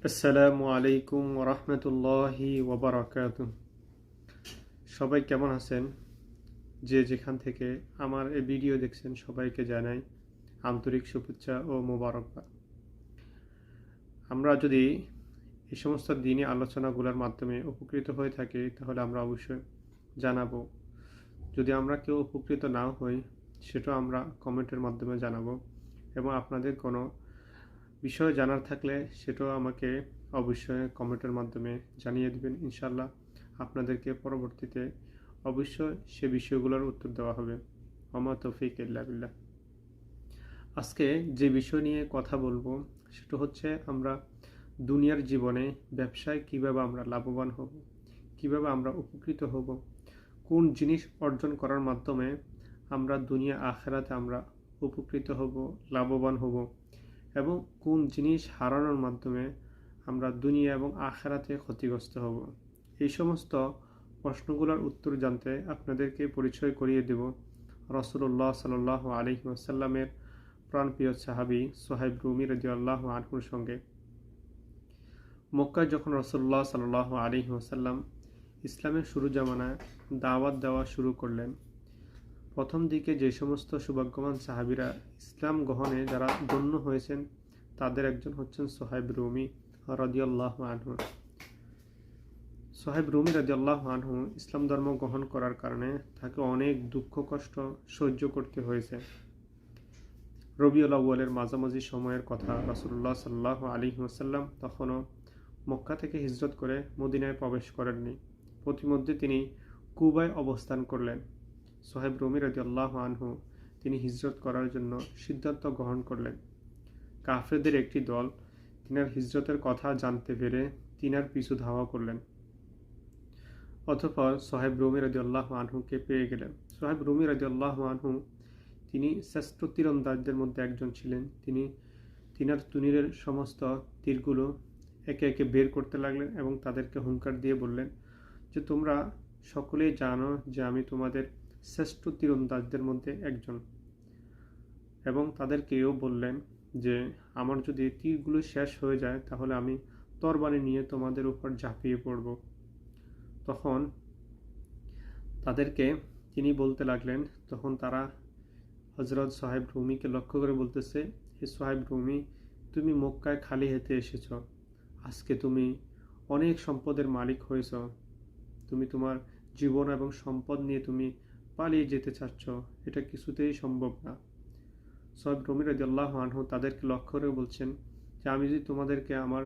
আসসালামু আলাইকুম ওরহমতুল্লাহি ওবরাকাতুহ। সবাই কেমন আছেন? যে যেখান থেকে আমার এই ভিডিও দেখছেন সবাইকে জানাই আন্তরিক শুভেচ্ছা ও মোবারকবাদ। আমরা যদি এই সমস্ত দিনী আলোচনাগুলোর মাধ্যমে উপকৃত হয়ে থাকি তাহলে আমরা অবশ্যই জানাবো। যদি আমরা কেউ উপকৃত নাও হই সেটাও আমরা কমেন্টের মাধ্যমে জানাবো, এবং আপনাদের কোনো বিষয় জানার থাকলে সেটাও আমাকে অবশ্যই কমেন্টের মাধ্যমে জানিয়ে দেবেন। ইনশাল্লাহ আপনাদেরকে পরবর্তীতে অবশ্যই সে বিষয়গুলোর উত্তর দেওয়া হবে। ওমা তৌফিক ইল্লা বিল্লাহ। আজকে যে বিষয় নিয়ে কথা বলবো সেটা হচ্ছে আমরা দুনিয়ার জীবনে ব্যবসায় কিভাবে আমরা লাভবান হব, কিভাবে আমরা উপকৃত হব, কোন জিনিস অর্জন করার মাধ্যমে আমরা দুনিয়া আখেরাতে আমরা উপকৃত হব, লাভবান হব, এবং কোন জিনিস হারানোর মাধ্যমে আমরা দুনিয়া এবং আখেরাতে ক্ষতিগ্রস্ত হব। এই সমস্ত প্রশ্নগুলোর উত্তর জানতে আপনাদেরকে পরিচয় করিয়ে দেব রাসূলুল্লাহ সাল্লাল্লাহু আলাইহি ওয়াসাল্লামের প্রাণপ্রিয় সাহাবী সুহাইব রুমি রাদিয়াল্লাহু আনহুর সঙ্গে। মক্কায় যখন রাসূলুল্লাহ সাল্লাল্লাহু আলাইহি ওয়াসাল্লাম ইসলামের শুরু জামানায় দাওয়াত দেওয়া শুরু করলেন, প্রথম দিকে যে সমস্ত সৌভাগ্যবান সাহাবীরা ইসলাম গ্রহণে যারা ধন্য হয়েছেন তাদের একজন হচ্ছেন সুহাইব রুমি রাদিয়াল্লাহু আনহু। সুহাইব রুমি রাদিয়াল্লাহু আনহু ইসলাম ধর্ম গ্রহণ করার কারণে তাকে অনেক দুঃখ কষ্ট সহ্য করতে হয়েছে। রবিউল আউয়ালের মাঝামাঝি সময়ের কথা, রাসূলুল্লাহ সাল্লাল্লাহু আলাইহি ওয়াসাল্লাম তখনও মক্কা থেকে হিজরত করে মদিনায় প্রবেশ করেননি। প্রতিমধ্যে তিনি কুবায় অবস্থান করলেন। সুহাইব রুমি রাদিয়াল্লাহু আনহু তিনি হিজরত করার জন্য সিদ্ধান্ত গ্রহণ করলেন। কাফেরদের একটি দল তিনার হিজরতের কথা জানতে পেরে তিনার পিছু ধাওয়া করলেন। অতঃপর সুহাইব রুমি রাদিয়াল্লাহু আনহুকে পেয়ে গেলেন। সুহাইব রুমি রাদিয়াল্লাহু আনহু তিনি শ্রেষ্ঠ তীরন্দাজদের মধ্যে একজন ছিলেন। তিনি তিনার তুনীরের সমস্ত তীরগুলো একে একে বের করতে লাগলেন এবং তাদেরকে হুঙ্কার দিয়ে বললেন যে তোমরা সকলেই জানো যে আমি তোমাদের শ্রেষ্ঠ তীরন্দাজদের মধ্যে একজন, এবং তাদেরকেও বললেন যে আমার যদি তীরগুলো শেষ হয়ে যায় তাহলে আমি তরবারি নিয়ে তোমাদের উপর ঝাঁপিয়ে পড়ব। তখন তাদেরকে তিনি বলতে লাগলেন, তখন তারা হযরত সুহাইব রুমিকে লক্ষ্য করে বলতেছে, হে সুহাইব রুমি, তুমি মক্কায় খালি হাতে এসেছ, আজকে তুমি অনেক সম্পদের মালিক হয়েছ, তুমি তোমার জীবন এবং সম্পদ নিয়ে তুমি পালিয়ে যেতে চাচ্ছ, এটা কিছুতেই সম্ভব না। সুহাইব রুমি রাদিয়াল্লাহু আনহু তাদেরকে লক্ষ্য করে বলছেন যে আমি যদি তোমাদেরকে আমার